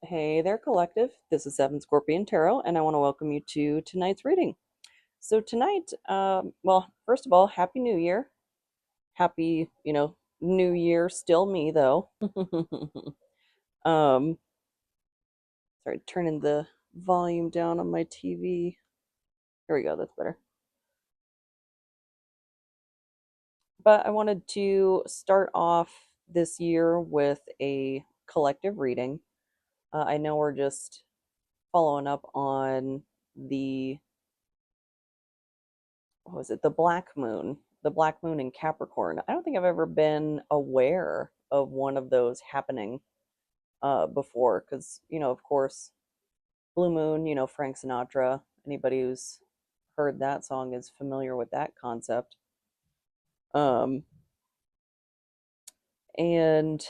Hey there, Collective. This is Seven Scorpion Tarot, and I want to welcome you to tonight's reading. So, tonight, well, first of all, Happy New Year. Happy, New Year, still me, though. um, Sorry, turning the volume down on my TV. Here we go, that's better. But I wanted to start off this year with a collective reading. I know we're just following up on the what was it, the black moon in Capricorn. I don't think I've ever been aware of one of those happening before, because of course, blue moon, Frank Sinatra. Anybody who's heard that song is familiar with that concept. um and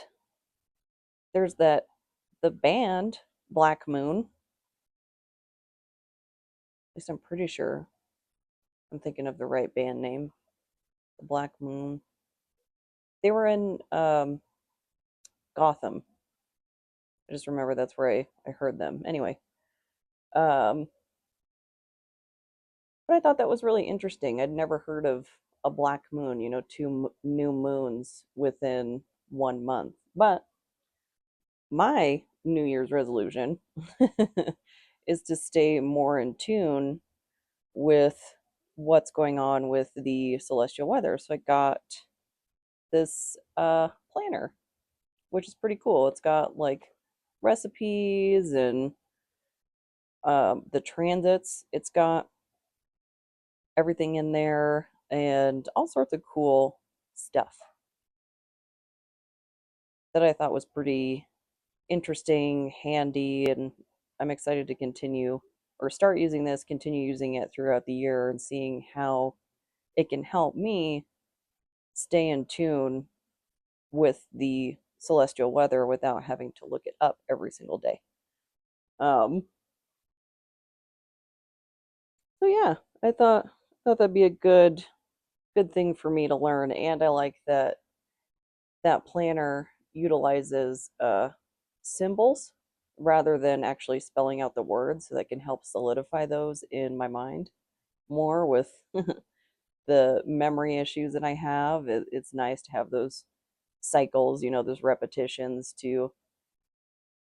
there's the band Black Moon. At least I'm pretty sure I'm thinking of the right band name. The Black Moon. They were in Gotham. I just remember that's where I heard them. Anyway, um, but I thought that was really interesting. I'd never heard of a black moon, two new moons within 1 month. But my New Year's resolution is to stay more in tune with what's going on with the celestial weather. So I got this planner, which is pretty cool. It's got like recipes and the transits. It's got everything in there and all sorts of cool stuff that I thought was pretty interesting, handy, and I'm excited to continue or start using this, continue using it throughout the year and seeing how it can help me stay in tune with the celestial weather without having to look it up every single day. Um, so yeah, I thought that'd be a good thing for me to learn, and I like that planner utilizes symbols rather than actually spelling out the words, so that can help solidify those in my mind more with the memory issues that I have. It's nice to have those cycles, those repetitions to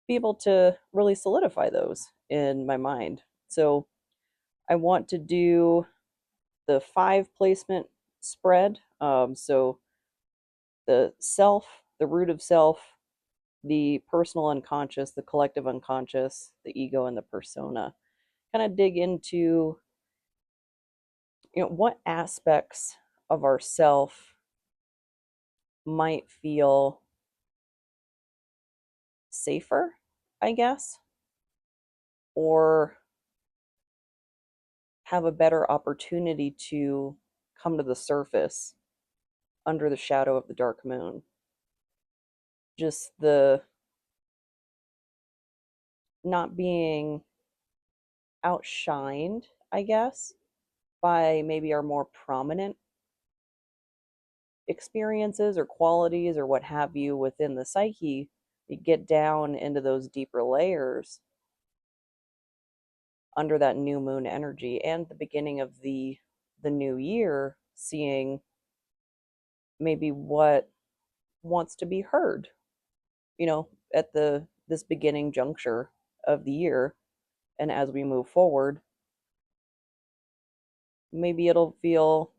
be able to really solidify those in my mind. So I want to do the 5 placement spread. So the self, the root of self, the personal unconscious, the collective unconscious, the ego, and the persona. Kind of dig into what aspects of ourself might feel safer, I guess, or have a better opportunity to come to the surface under the shadow of the dark moon. Just the not being outshined, I guess, by maybe our more prominent experiences or qualities or what have you within the psyche. You get down into those deeper layers under that new moon energy and the beginning of the new year, seeing maybe what wants to be heard, at the this beginning juncture of the year. And as we move forward, maybe it'll feel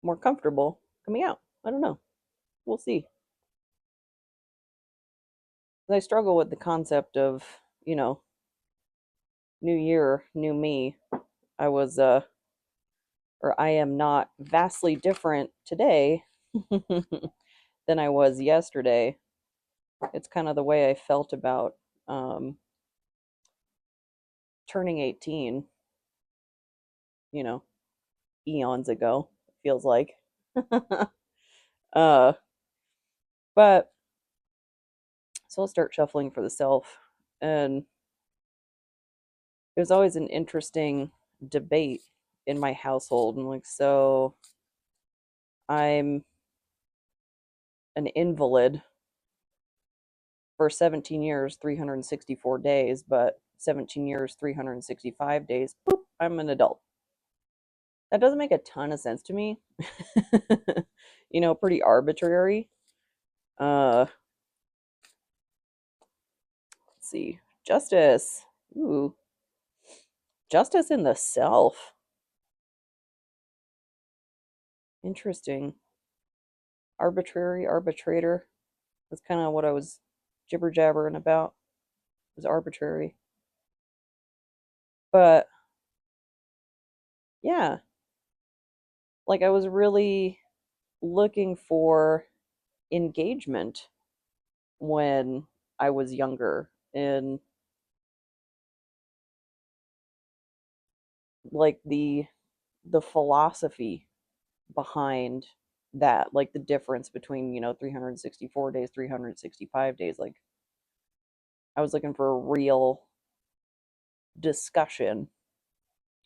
more comfortable coming out. I don't know. We'll see. I struggle with the concept of, new year, new me. I was or I am not vastly different today than I was yesterday. It's kind of the way I felt about turning 18, you know, eons ago, it feels like. uh but so I'll start shuffling for the self. And there's always an interesting debate in my household. And like, so I'm an invalid for 17 years, 364 days, but 17 years, 365 days, boop, I'm an adult. That doesn't make a ton of sense to me. Pretty arbitrary. Let's see. Justice. Ooh, justice in the self. Interesting. Arbitrary, arbitrator. That's kind of what I was jibber jabbering about. It was arbitrary. But yeah, like I was really looking for engagement when I was younger and like the philosophy behind that, like the difference between, 364 days, 365 days. Like I was looking for a real discussion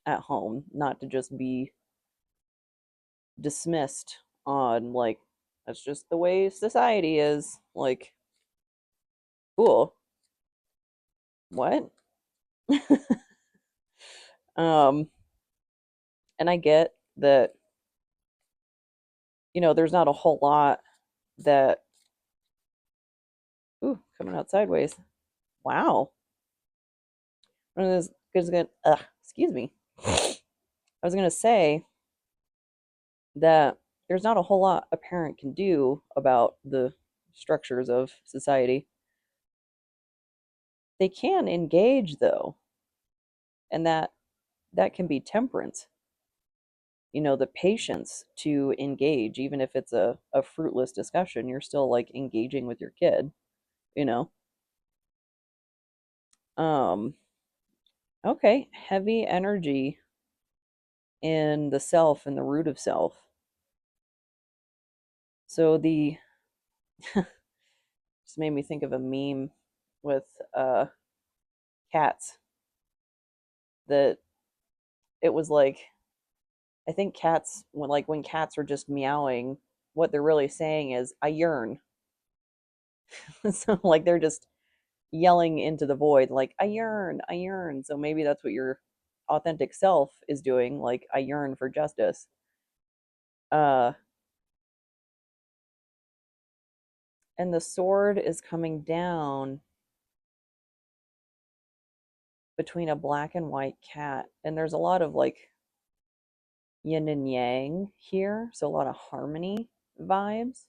at home, not to just be dismissed on like that's just the way society is. Like, cool. What? um and I get that, there's not a whole lot that ooh, coming out sideways. Wow. One of those good excuse me. I was gonna say that there's not a whole lot a parent can do about the structures of society. They can engage though, and that can be temperance. The patience to engage, even if it's a fruitless discussion, you're still like engaging with your kid, you know. Um, okay, heavy energy in the self and the root of self. So the just made me think of a meme with cats that it was like I think cats when cats are just meowing, what they're really saying is I yearn. So like they're just yelling into the void like I yearn, I yearn. So maybe that's what your authentic self is doing, like I yearn for justice. Uh and the sword is coming down between a black and white cat, and there's a lot of like yin and yang here, so a lot of harmony vibes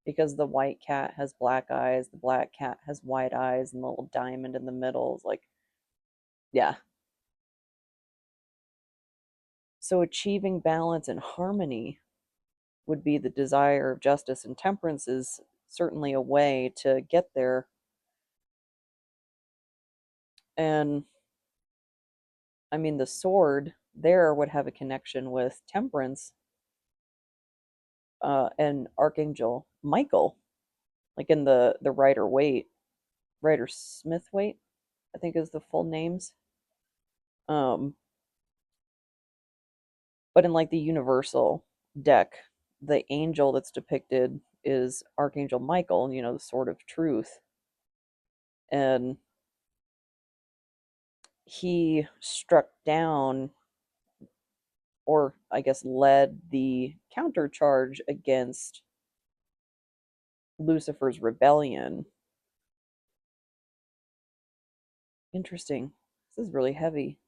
because the white cat has black eyes, the black cat has white eyes, and the little diamond in the middle is like, yeah. So achieving balance and harmony would be the desire of justice, and temperance is certainly a way to get there. And I mean, the sword there would have a connection with temperance and Archangel Michael, like in the Rider Smith Waite, I think is the full names. Um, but in like the Universal deck, the angel that's depicted is Archangel Michael, the sword of truth. And he struck down, or I guess led the countercharge against Lucifer's rebellion. Interesting. This is really heavy.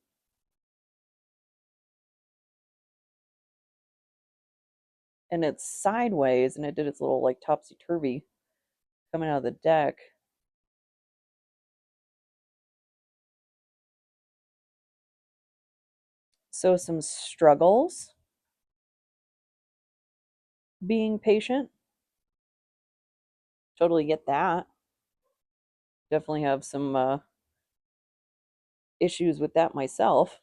And it's sideways, and it did its little like topsy turvy coming out of the deck. So some struggles being patient. Totally get that. Definitely have some issues with that myself.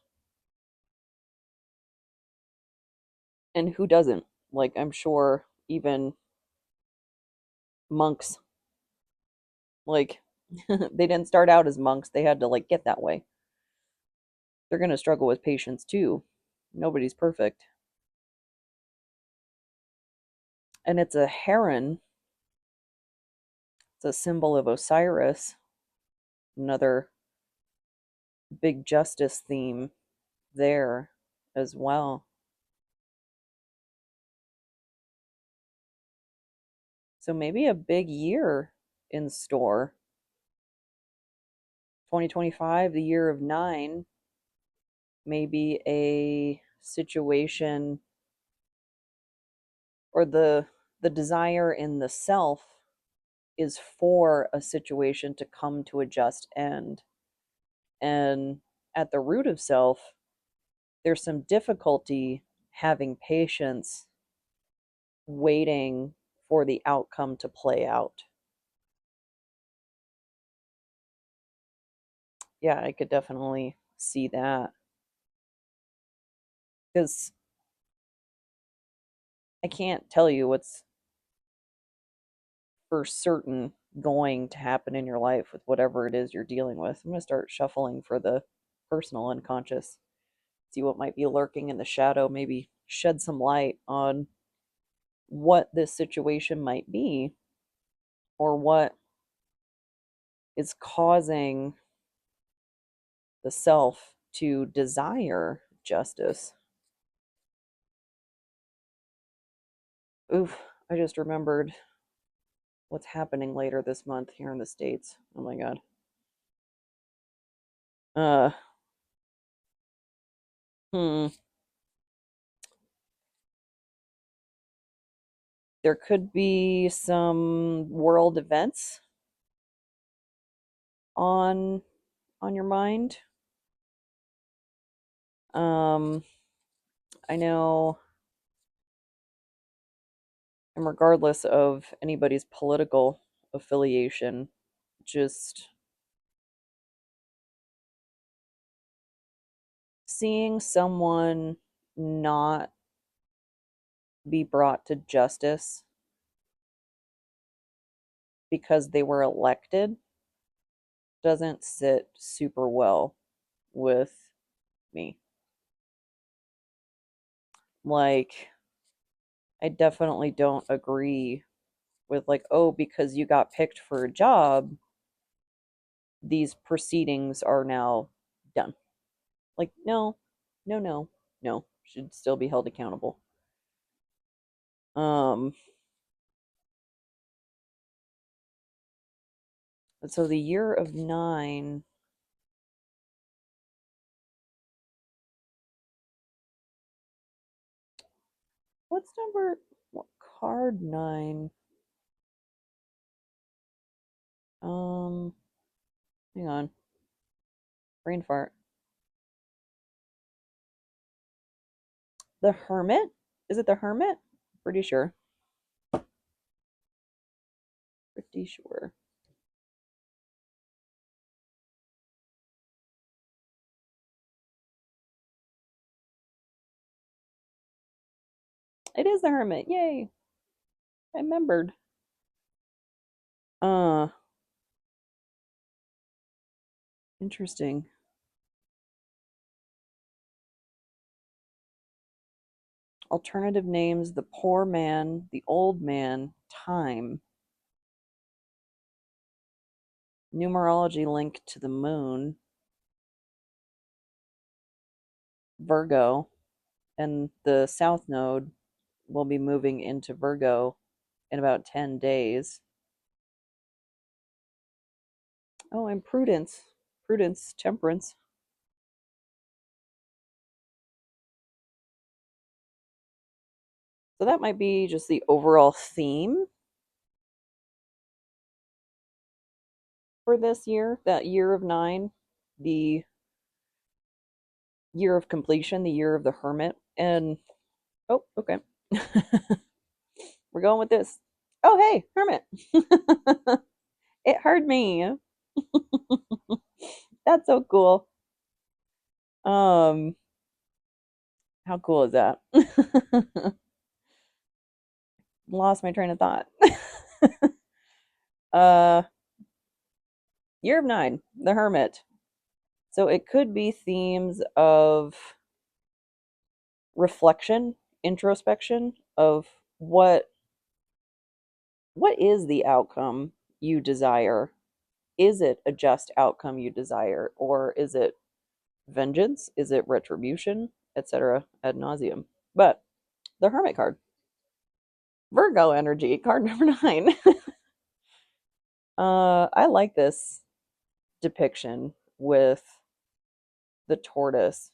And who doesn't? Like, I'm sure even monks, like, they didn't start out as monks. They had to, like, get that way. They're going to struggle with patience too. Nobody's perfect. And it's a heron. It's a symbol of Osiris, another big justice theme there as well. So maybe a big year in store. 2025, the year of nine, maybe a situation or the desire in the self is for a situation to come to a just end. And at the root of self, there's some difficulty having patience, waiting for the outcome to play out. Yeah, I could definitely see that because I can't tell you what's for certain going to happen in your life with whatever it is you're dealing with. I'm going to start shuffling for the personal unconscious, see what might be lurking in the shadow, maybe shed some light on what this situation might be or what is causing the self to desire justice. Oof, I just remembered what's happening later this month here in the States. Oh my God. Uh, hmm. There could be some world events on on your mind. Um, I know, and regardless of anybody's political affiliation, just seeing someone not be brought to justice because they were elected doesn't sit super well with me. Like, I definitely don't agree with, like, oh, because you got picked for a job, these proceedings are now done. Like, no, no, no, no. Should still be held accountable. Um, so the year of nine, what's number, what card nine? Um, Hang on. Brain fart. The Hermit? Is it the Hermit? Pretty sure. Pretty sure. It is the Hermit. Yay. I remembered. Uh, Interesting. Alternative names: the poor man, the old man, time. Numerology linked to the moon, Virgo, and the south node will be moving into Virgo in about 10 days. Oh, and prudence. Prudence, temperance. So that might be just the overall theme for this year, that year of nine, the year of completion, the year of the hermit. And oh, okay. We're going with this. Oh, hey, hermit. It heard me. That's so cool. Um, how cool is that? Lost my train of thought. uh, Year of nine, the hermit. So it could be themes of reflection, introspection of what is the outcome you desire? Is it a just outcome you desire? Or is it vengeance? Is it retribution? Etc. ad nauseum. But the Hermit card, Virgo energy, card number 9. I like this depiction with the tortoise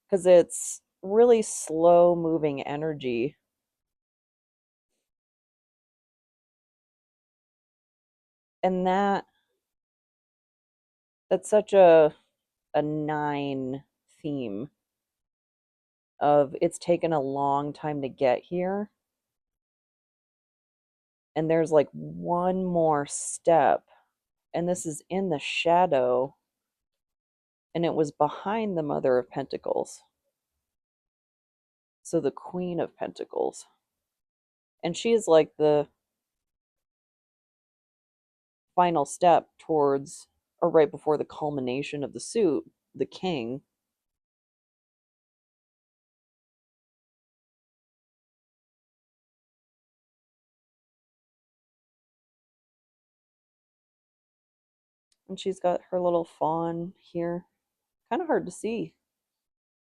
because it's really slow moving energy. And that's such a 9 theme of it's taken a long time to get here, and there's like one more step, and this is in the shadow, and it was behind the Mother of Pentacles, so the Queen of Pentacles, and she is like the final step towards, or right before the culmination of the suit, the King. And she's got her little fawn here, kind of hard to see,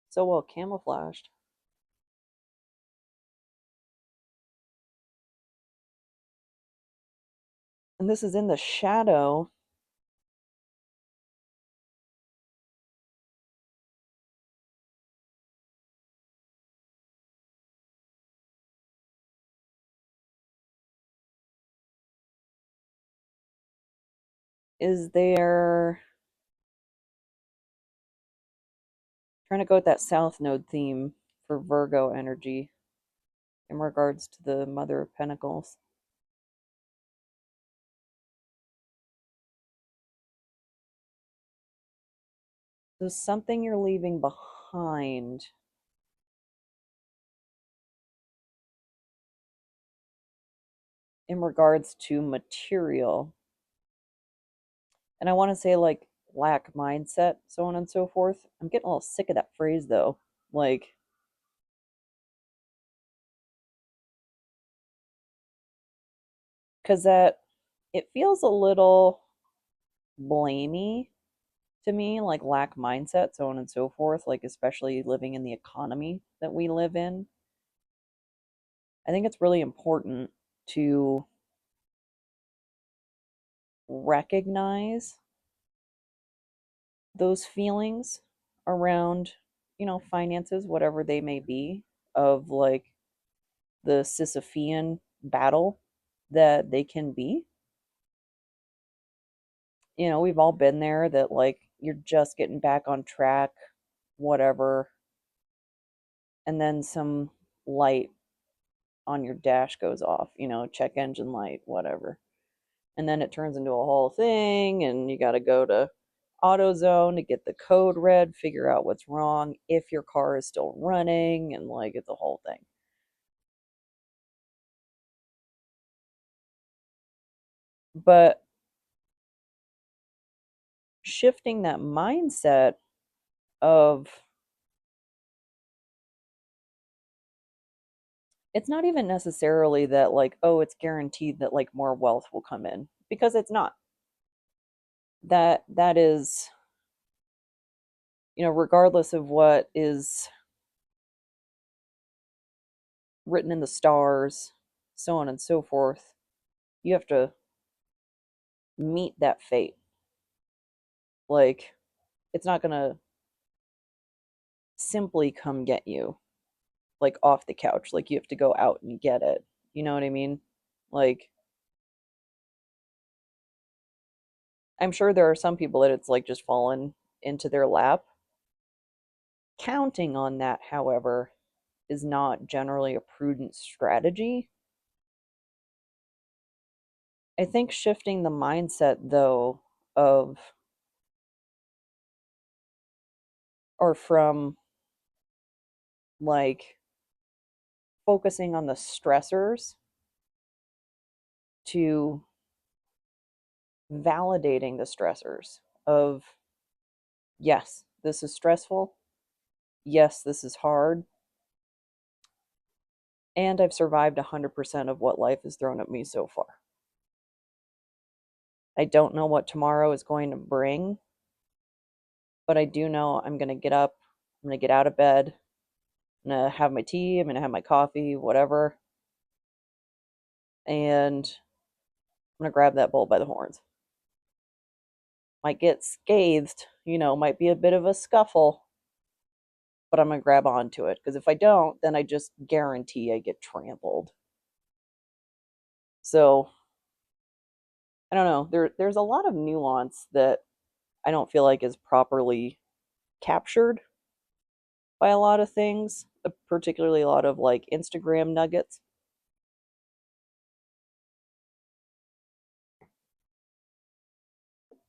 so well camouflaged. And this is in the shadow. Is there, trying to go with that South Node theme for Virgo energy in regards to the Mother of Pentacles? So something you're leaving behind in regards to material. And I want to say like lack mindset, so on and so forth. I'm getting a little sick of that phrase though. Like, because that, it feels a little blamey to me, like lack mindset, so on and so forth, like especially living in the economy that we live in. I think it's really important to recognize those feelings around, finances, whatever they may be, of like the Sisyphean battle that they can be. We've all been there, that like you're just getting back on track, whatever, and then some light on your dash goes off, check engine light, whatever. And then it turns into a whole thing, and you got to go to AutoZone to get the code read, figure out what's wrong, if your car is still running, and like it's a whole thing. But shifting that mindset of, it's not even necessarily that like, oh, it's guaranteed that like more wealth will come in, because it's not. That is, regardless of what is written in the stars, so on and so forth, you have to meet that fate. Like, it's not going to simply come get you, like off the couch. Like, you have to go out and get it. You know what I mean? Like, I'm sure there are some people that it's like just fallen into their lap. Counting on that, however, is not generally a prudent strategy. I think shifting the mindset, though, of, or from like focusing on the stressors to validating the stressors of, yes, this is stressful. Yes, this is hard. And I've survived 100% of what life has thrown at me so far. I don't know what tomorrow is going to bring, but I do know I'm going to get up, I'm going to get out of bed, I'm going to have my tea, I'm going to have my coffee, whatever, and I'm going to grab that bull by the horns. Might get scathed, might be a bit of a scuffle, but I'm going to grab onto it because if I don't, then I just guarantee I get trampled. So, I don't know. There's a lot of nuance that I don't feel like is properly captured by a lot of things, particularly a lot of like Instagram nuggets.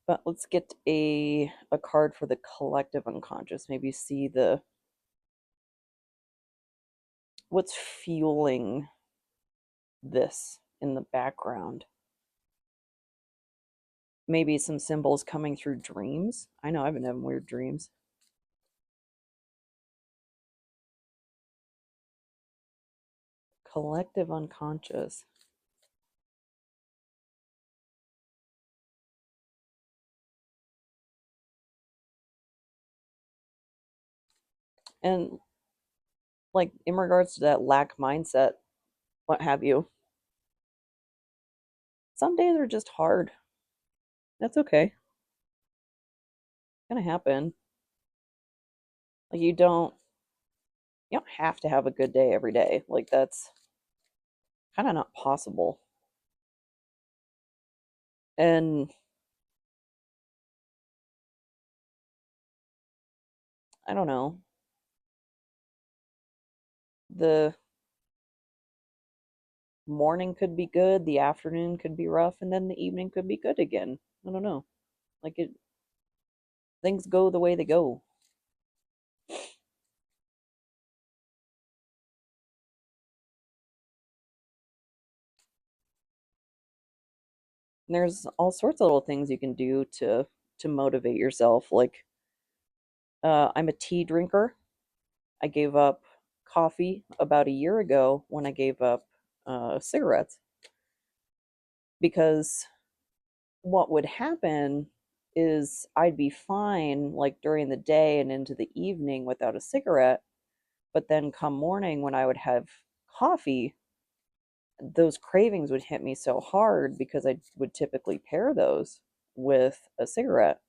But let's get a card for the collective unconscious. Maybe see the what's fueling this in the background. Maybe some symbols coming through dreams. I know I've been having weird dreams. Collective unconscious. And like in regards to that lack mindset, what have you, some days are just hard. That's okay. It's gonna happen. Like you don't have to have a good day every day. Like that's kind of not possible. And I don't know. The morning could be good, the afternoon could be rough, and then the evening could be good again. I don't know. Like it things go the way they go. And there's all sorts of little things you can do to motivate yourself. Like I'm a tea drinker. I gave up coffee about a year ago when I gave up cigarettes because what would happen is I'd be fine like during the day and into the evening without a cigarette, but then come morning when I would have coffee, those cravings would hit me so hard because I would typically pair those with a cigarette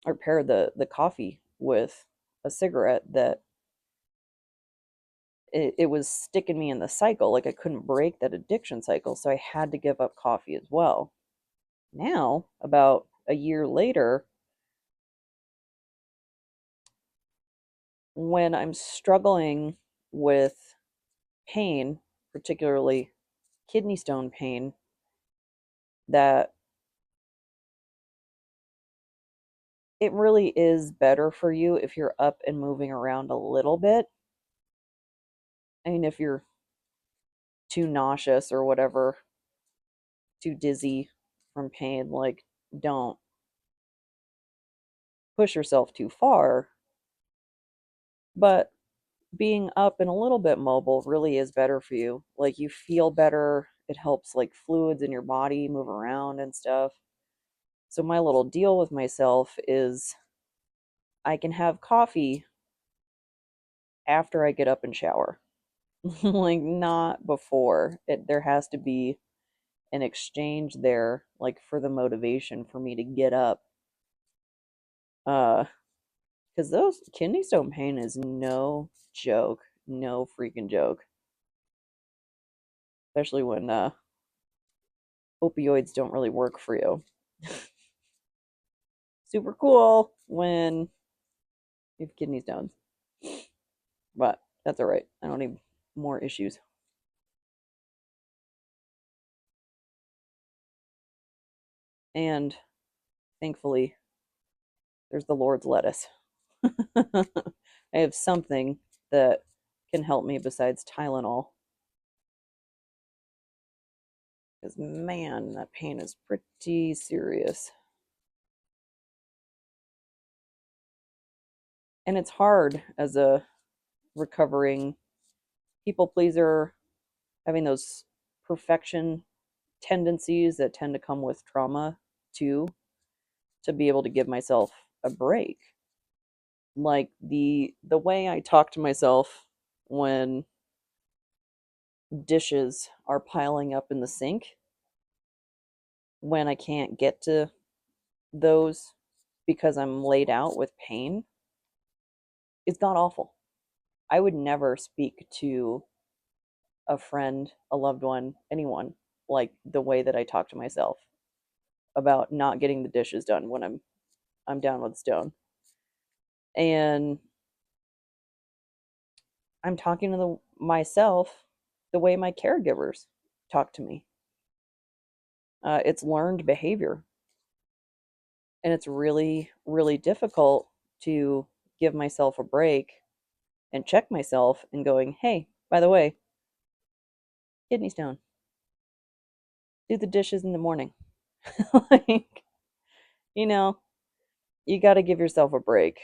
or pair the coffee with a cigarette that it was sticking me in the cycle. Like I couldn't break that addiction cycle, so I had to give up coffee as well. Now, about a year later, when I'm struggling with pain, particularly kidney stone pain, that it really is better for you if you're up and moving around a little bit. I mean, if you're too nauseous or whatever, too dizzy from pain, like don't push yourself too far. But being up and a little bit mobile really is better for you. Like you feel better. It helps like fluids in your body move around and stuff. So my little deal with myself is I can have coffee after I get up and shower. Like not before. There has to be an exchange there like for the motivation for me to get up. Uh cuz those kidney stone pain is no joke, no freaking joke. Especially when opioids don't really work for you. Super cool when you have kidney stones. But that's all right. I don't need more issues. And thankfully, there's the Lord's lettuce. I have something that can help me besides Tylenol. Because, man, that pain is pretty serious. And it's hard as a recovering people pleaser, having those perfection tendencies that tend to come with trauma too, to be able to give myself a break. Like the way I talk to myself when dishes are piling up in the sink, when I can't get to those because I'm laid out with pain, it's not awful. I would never speak to a friend, a loved one, anyone like the way that I talk to myself about not getting the dishes done when I'm down with stone. And I'm talking to myself the way my caregivers talk to me. It's learned behavior, and it's really, really difficult to give myself a break and check myself and going, hey, by the way, kidney stone, do the dishes in the morning. Like, you know, you got to give yourself a break.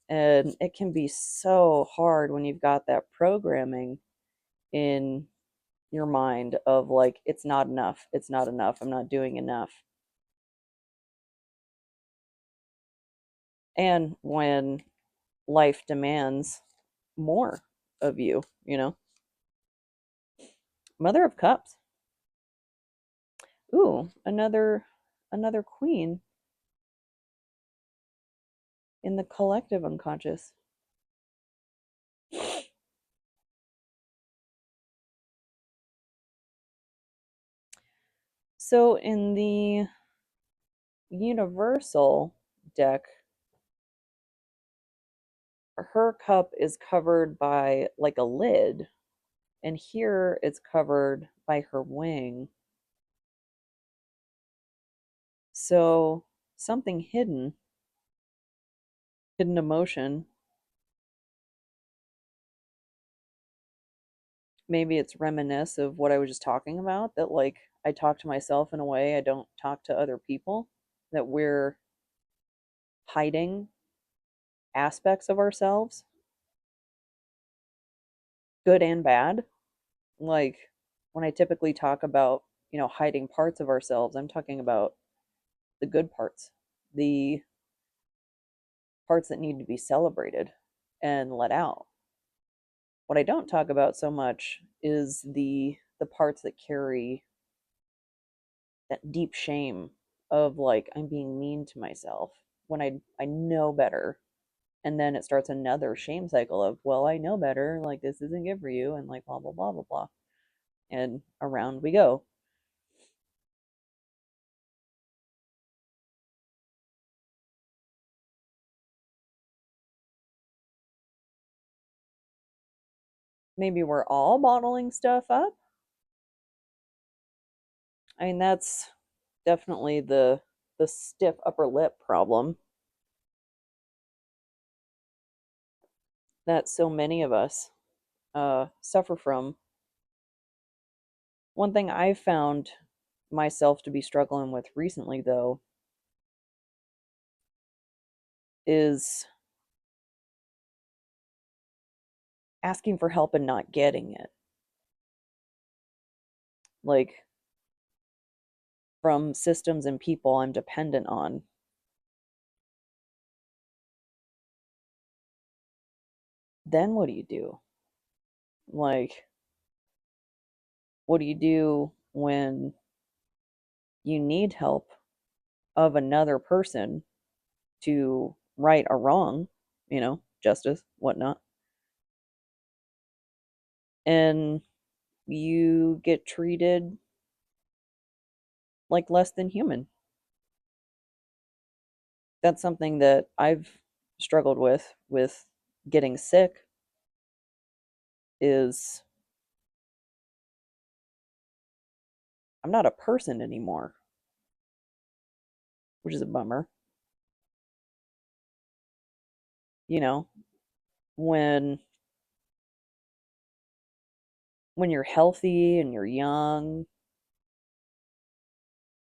And it can be so hard when you've got that programming in your mind of like, it's not enough. It's not enough. I'm not doing enough. And when life demands more of you, you know? Mother of Cups. Ooh, another queen in the collective unconscious. So in the universal deck, her cup is covered by like a lid, and here it's covered by her wing. So something hidden emotion. Maybe it's reminisce of what I was just talking about, that like I talk to myself in a way I don't talk to other people, that we're hiding aspects of ourselves, good and bad. Like when I typically talk about, hiding parts of ourselves, I'm talking about the good parts, the parts that need to be celebrated and let out. What I don't talk about so much is the parts that carry that deep shame of like I'm being mean to myself when I know better. And then it starts another shame cycle of, well, I know better, like this isn't good for you, and like blah blah blah blah blah. And around we go. Maybe we're all bottling stuff up. I mean, that's definitely the stiff upper lip problem that so many of us suffer from. One thing I've found myself to be struggling with recently, though, is asking for help and not getting it. Like from systems and people I'm dependent on. Then what do you do? Like, what do you do when you need help of another person to right a wrong, justice, whatnot, and you get treated like less than human? That's something that I've struggled with getting sick, is I'm not a person anymore, which is a bummer. You know, when you're healthy and you're young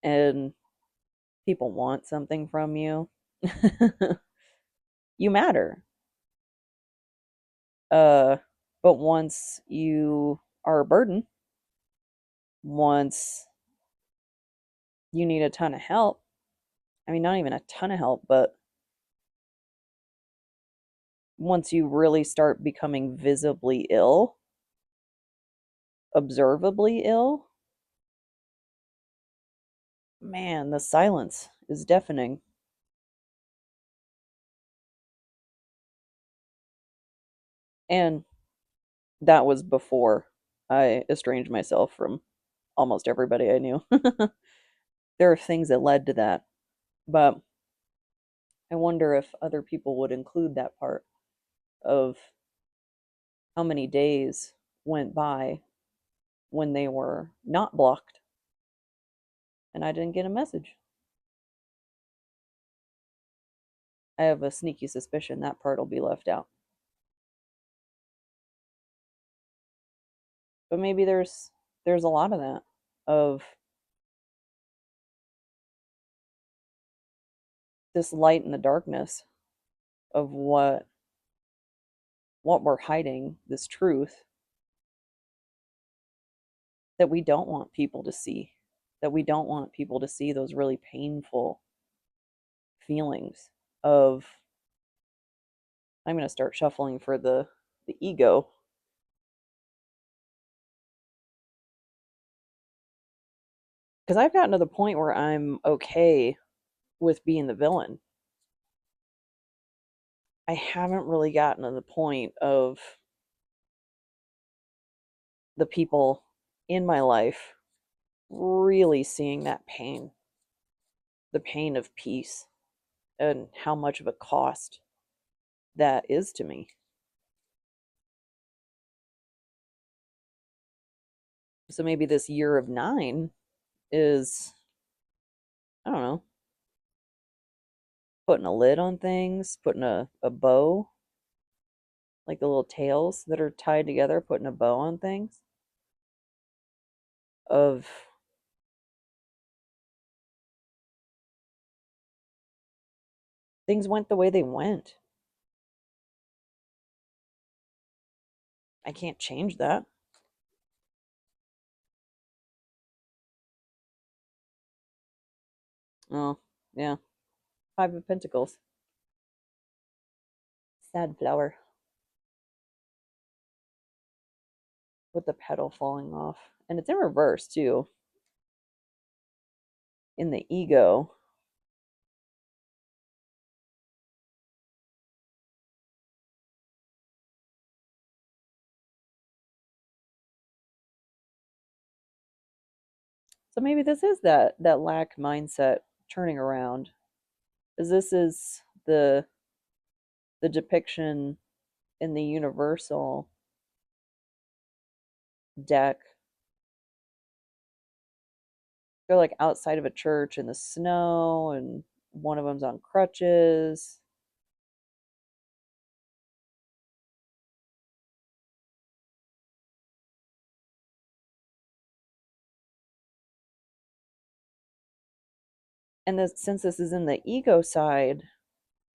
and people want something from you, you matter. But once you are a burden, once you need a ton of help, I mean, not even a ton of help, but once you really start becoming visibly ill, observably ill, man, the silence is deafening. And that was before I estranged myself from almost everybody I knew. There are things that led to that, but I wonder if other people would include that part of how many days went by when they were not blocked and I didn't get a message. I have a sneaky suspicion that part will be left out. But maybe there's a lot of that of this light in the darkness of what we're hiding, this truth that we don't want people to see, that we don't want people to see those really painful feelings of I'm going to start shuffling for the ego because I've gotten to the point where I'm okay with being the villain. I haven't really gotten to the point of the people in my life really seeing that pain, the pain of peace, and how much of a cost that is to me. So maybe this year of 9 is, I don't know, putting a lid on things, putting a bow, like the little tails that are tied together, putting a bow on things, of things went the way they went. I can't change that. Oh, yeah. 5 of Pentacles. Sad flower with the petal falling off. And it's in reverse, too, in the ego. So maybe this is that lack mindset turning around. Is this is the depiction in the universal deck. They're like outside of a church in the snow, and one of them's on crutches. And this, since this is in the ego side,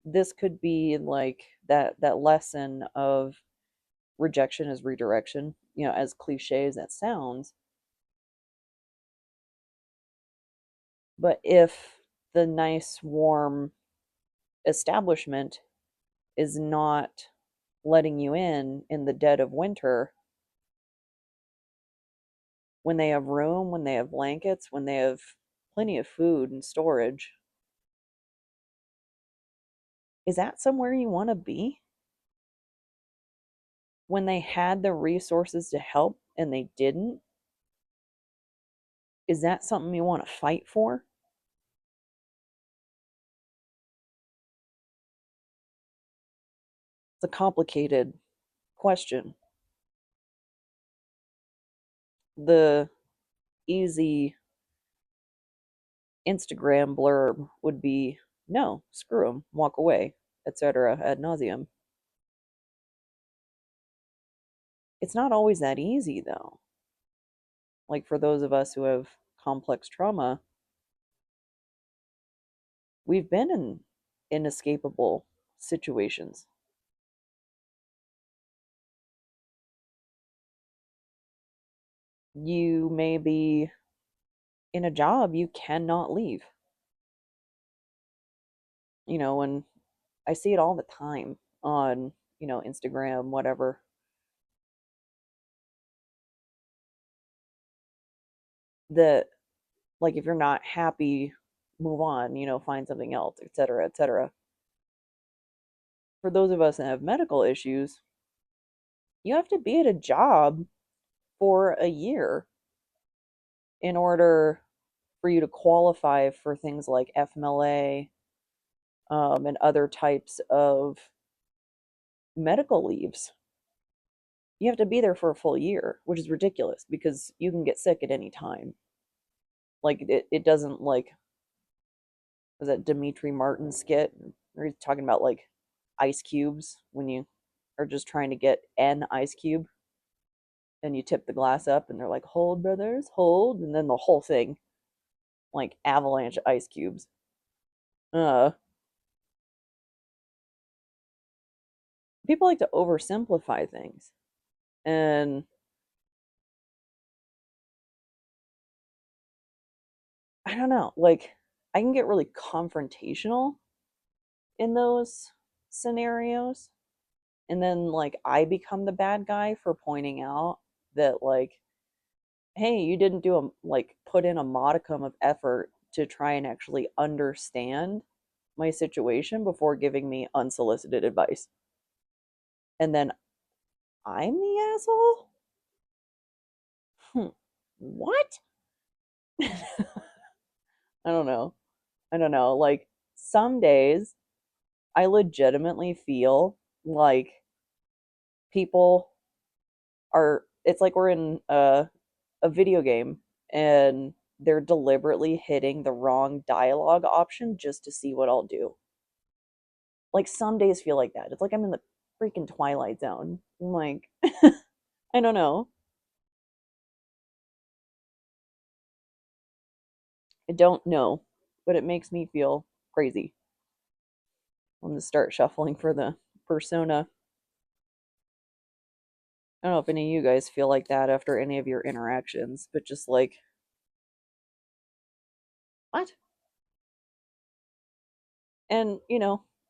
this could be like that lesson of rejection is redirection. You know, as cliche as that sounds, but if the nice, warm establishment is not letting you in the dead of winter, when they have room, when they have blankets, when they have plenty of food and storage, is that somewhere you want to be? When they had the resources to help and they didn't, is that something you want to fight for? It's a complicated question. The easy Instagram blurb would be no, screw them, walk away, etc. ad nauseum. It's not always that easy, though. Like for those of us who have complex trauma, we've been in inescapable situations. You may be in a job you cannot leave. And I see it all the time on, Instagram, whatever, that like if you're not happy, move on, find something else, etc., etc. For those of us that have medical issues, you have to be at a job for a year in order for you to qualify for things like FMLA, and other types of medical leaves. You have to be there for a full year, which is ridiculous because you can get sick at any time. Like it doesn't like was that Dimitri Martin skit where he's talking about like ice cubes when you are just trying to get an ice cube and you tip the glass up and they're like, hold brothers, hold, and then the whole thing like avalanche ice cubes. Uh People like to oversimplify things. And I don't know, like I can get really confrontational in those scenarios. And then like I become the bad guy for pointing out that like, hey, you didn't do a like put in a modicum of effort to try and actually understand my situation before giving me unsolicited advice. And then I'm the asshole? Hmm. What? I don't know. I don't know. Like some days I legitimately feel like people are it's like we're in a video game and they're deliberately hitting the wrong dialogue option just to see what I'll do. Like some days feel like that. It's like I'm in the freaking Twilight Zone. I'm like, I don't know. I don't know, but it makes me feel crazy. I'm gonna start shuffling for the persona. I don't know if any of you guys feel like that after any of your interactions, but just like, what? And,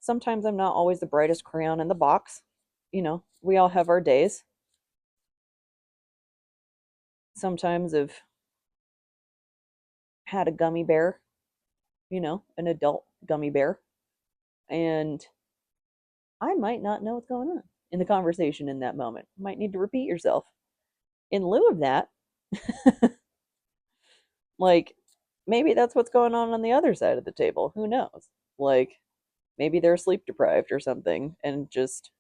sometimes I'm not always the brightest crayon in the box. We all have our days. Sometimes I've had a gummy bear, an adult gummy bear, and I might not know what's going on in the conversation in that moment. You might need to repeat yourself. In lieu of that, like maybe that's what's going on the other side of the table. Who knows? Like maybe they're sleep deprived or something and just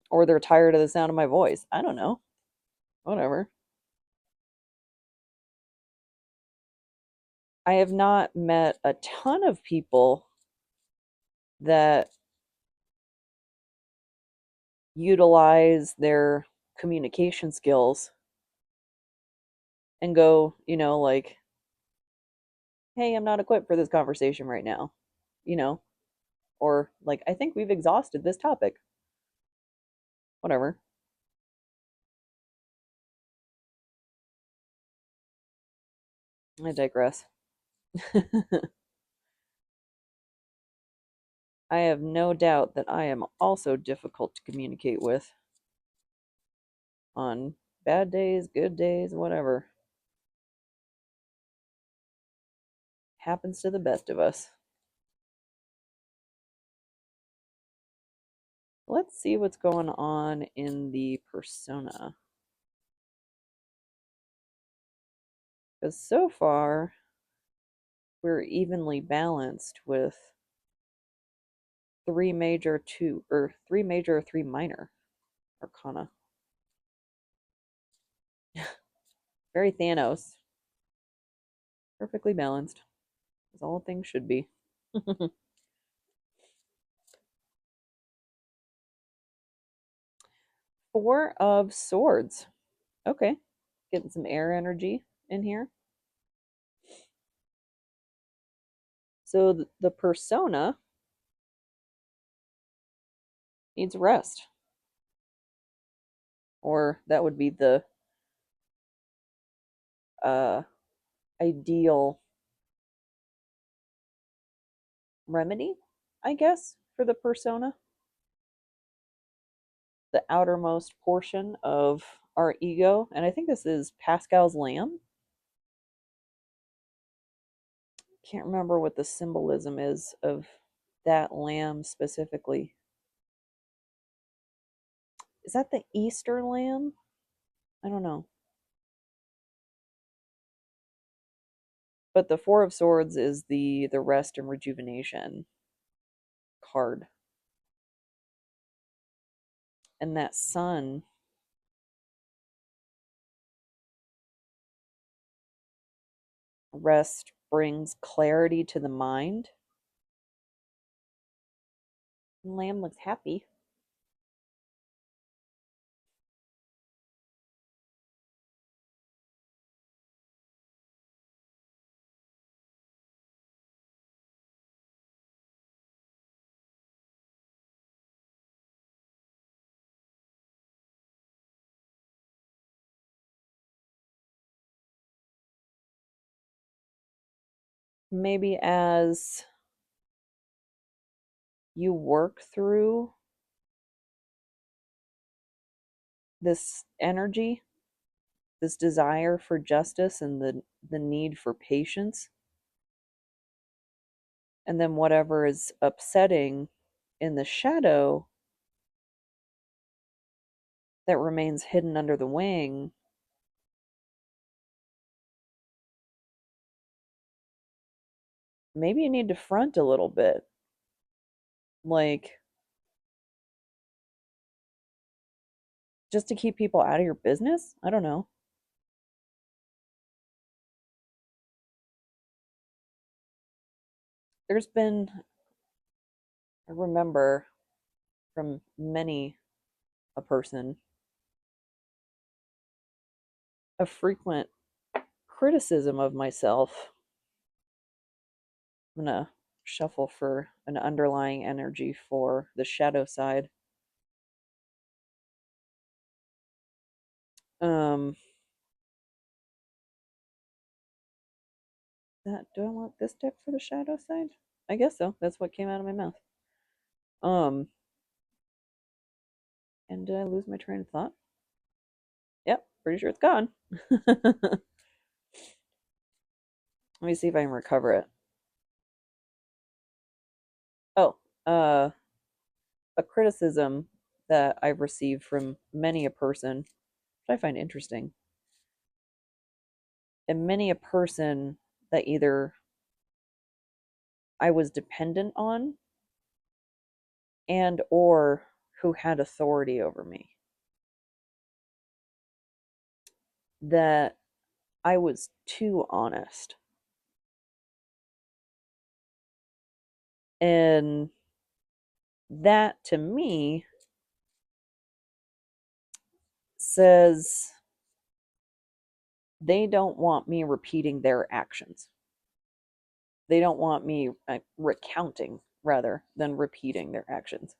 or they're tired of the sound of my voice. I don't know. Whatever. I have not met a ton of people that utilize their communication skills and go, like, hey, I'm not equipped for this conversation right now, you know, or like, I think we've exhausted this topic. Whatever. I digress. I have no doubt that I am also difficult to communicate with on bad days, good days, whatever. Happens to the best of us. Let's see what's going on in the persona. Because so far, we're evenly balanced with three major, three minor arcana. Very Thanos. Perfectly balanced, as all things should be. Four of Swords. Okay. Getting some air energy in here. So the persona needs rest. Or that would be the uh, ideal remedy, I guess, for the persona, the outermost portion of our ego. And I think this is Pascal's lamb. Can't remember what the symbolism is of that lamb specifically. Is that the Easter lamb? I don't know. But the Four of Swords is the rest and rejuvenation card. And that sun, rest brings clarity to the mind. And lamb looks happy. Maybe as you work through this energy, this desire for justice and the need for patience, and then whatever is upsetting in the shadow that remains hidden under the wing, maybe you need to front a little bit. Like, just to keep people out of your business? I don't know. There's been, I remember from many a person, a frequent criticism of myself. I'm going to shuffle for an underlying energy for the shadow side. Um, that do I want this deck for the shadow side? I guess so. That's what came out of my mouth. Um, and did I lose my train of thought? Yep, pretty sure it's gone. Let me see if I can recover it. Oh, a criticism that I've received from many a person, which I find interesting, and many a person that either I was dependent on and or who had authority over me, that I was too honest. And that to me says they don't want me repeating their actions. They don't want me recounting rather than repeating their actions.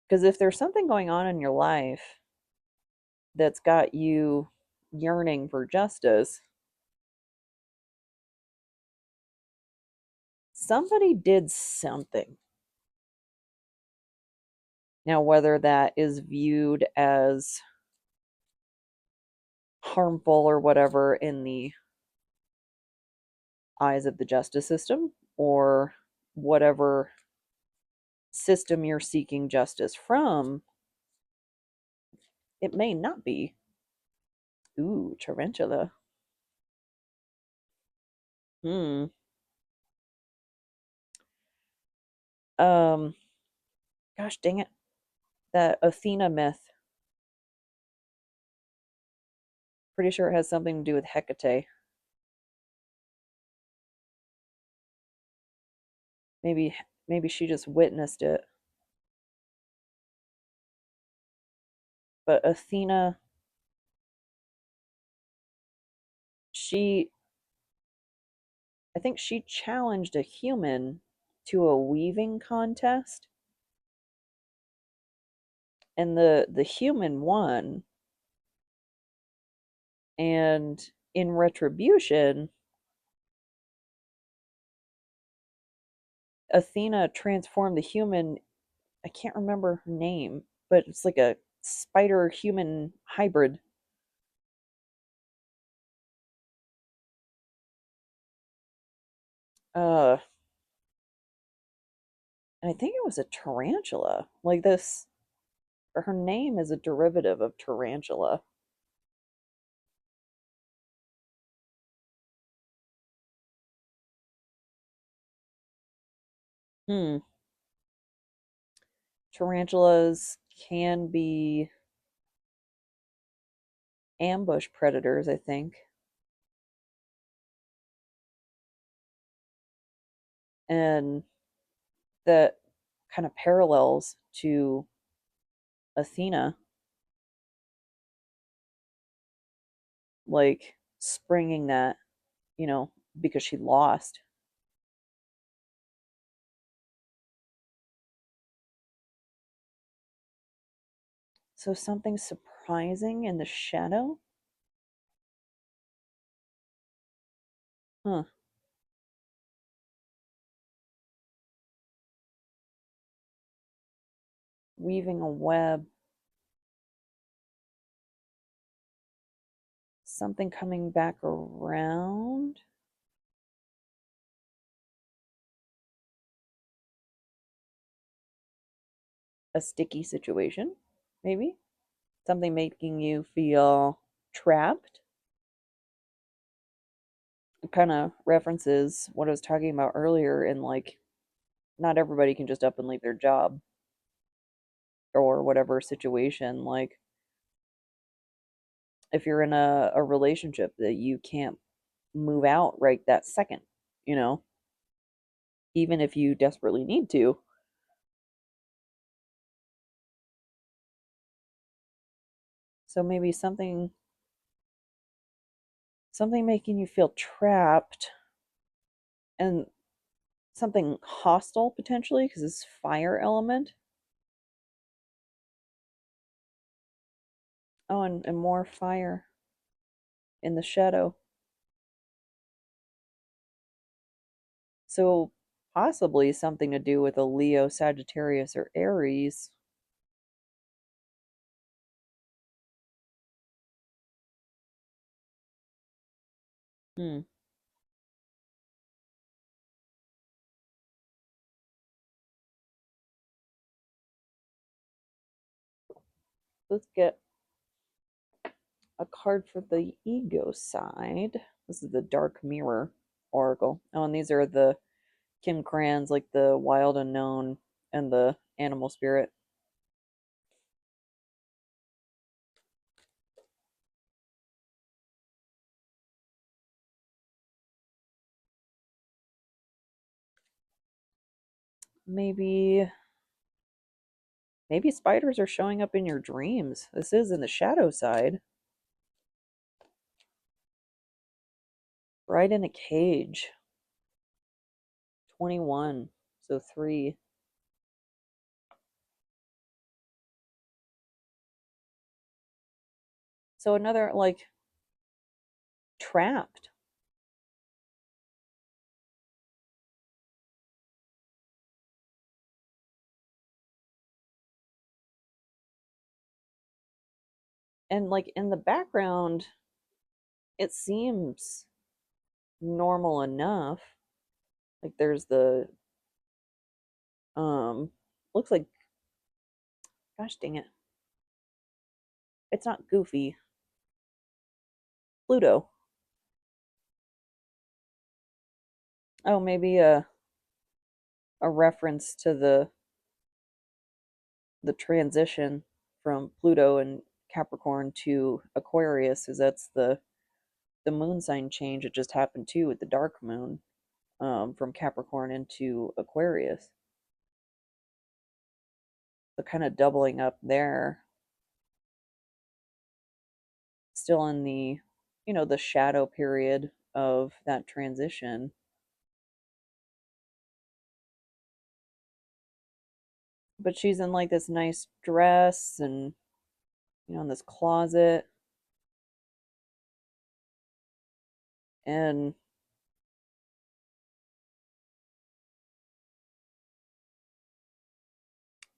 Because if there's something going on in your life that's got you yearning for justice, somebody did something. Now, whether that is viewed as harmful or whatever in the eyes of the justice system, or whatever system you're seeking justice from, it may not be. Ooh, tarantula. Hmm. Um, gosh dang it. That Athena myth. Pretty sure it has something to do with Hecate. Maybe maybe she just witnessed it. But Athena, she I think she challenged a human to a weaving contest, And the human won, and in retribution, Athena transformed the human. I can't remember her name, but it's like a spider human hybrid. Uh, and I think it was a tarantula. Like this, or her name is a derivative of tarantula. Hmm. Tarantulas can be ambush predators, I think, and that kind of parallels to Athena, like springing that, you know, because she lost. So something surprising in the shadow? Huh. Weaving a web. Something coming back around. A sticky situation, maybe? Something making you feel trapped. It kind of references what I was talking about earlier in like not everybody can just up and leave their job or whatever situation. Like if you're in a relationship that you can't move out right that second, you know, even if you desperately need to. So maybe something making you feel trapped and something hostile potentially because it's fire element. Oh, and more fire in the shadow. So possibly something to do with a Leo, Sagittarius, or Aries. Hmm. Let's get a card for the ego side. This is the Dark Mirror Oracle. Oh, and these are the Kim Crans, like the Wild Unknown and the Animal Spirit. Maybe maybe spiders are showing up in your dreams. This is in the shadow side. Right in a cage. 21. So 3. So another like trapped. And like in the background, it seems normal enough. Like there's the looks like gosh dang it. It's not Goofy. Pluto. Oh, maybe a reference to the transition from Pluto and Capricorn to Aquarius, because that's the moon sign change. It just happened too with the dark moon, from Capricorn into Aquarius. So kind of doubling up there, still in the the shadow period of that transition. but she's in like this nice dress and in this closet, and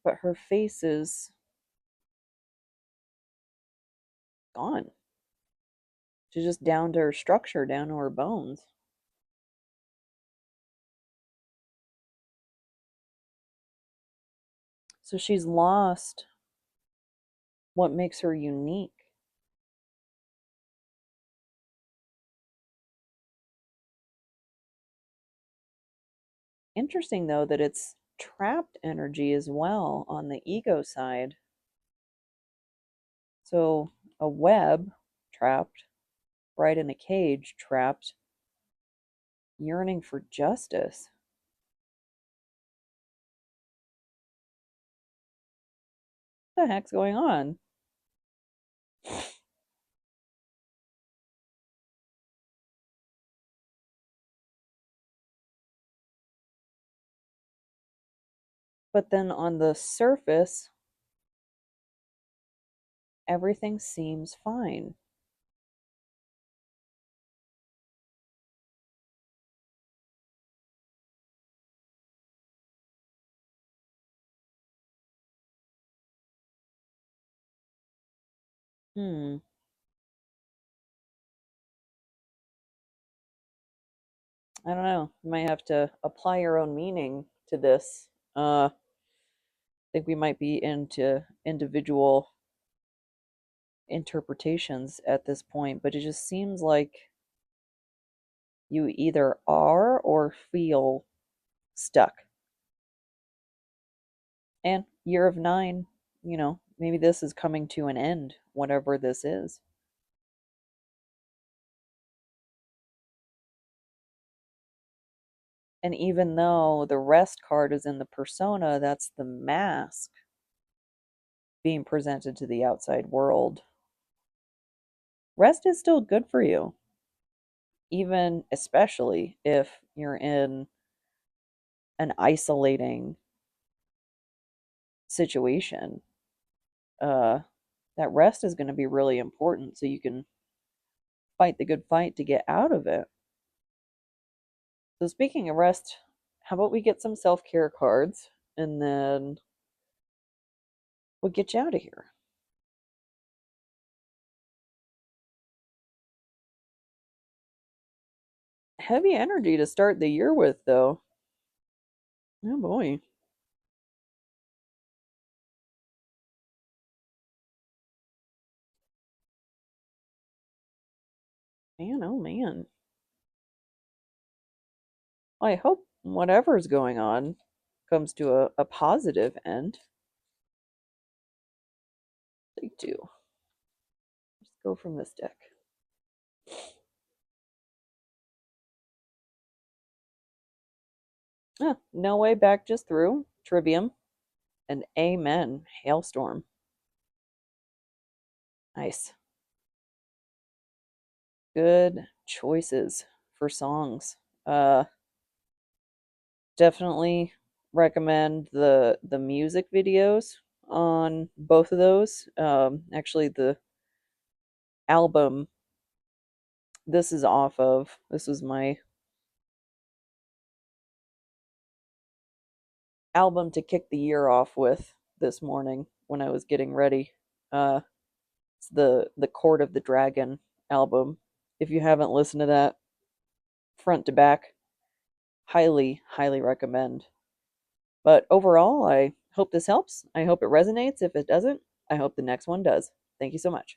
but her face is gone. She's just down to her structure, down to her bones. So she's lost what makes her unique. Interesting, though, that it's trapped energy as well on the ego side. So a web trapped, right in a cage trapped, yearning for justice. What the heck's going on? But then on the surface, everything seems fine. Hmm. I don't know. You might have to apply your own meaning to this. I think we might be into individual interpretations at this point, but it just seems like you either are or feel stuck. And year of nine, maybe this is coming to an end, whatever this is. And even though the rest card is in the persona, that's the mask being presented to the outside world. Rest is still good for you, even especially if you're in an isolating situation. Uh, that rest is going to be really important so you can fight the good fight to get out of it. So, speaking of rest, how about we get some self care cards and then we'll get you out of here? Heavy energy to start the year with, though. Oh boy. Man, oh man. Well, I hope whatever's going on comes to a positive end. Take two. Just go from this deck. No way back, just through. Trivium. And amen. Hailstorm. Nice. Good choices for songs. Uh Definitely recommend the music videos on both of those. Actually, the album this is off of. This was my album to kick the year off with this morning when I was getting ready. It's the Court of the Dragon album. If you haven't listened to that front to back, highly, highly recommend. But overall, I hope this helps. I hope it resonates. If it doesn't, I hope the next one does. Thank you so much.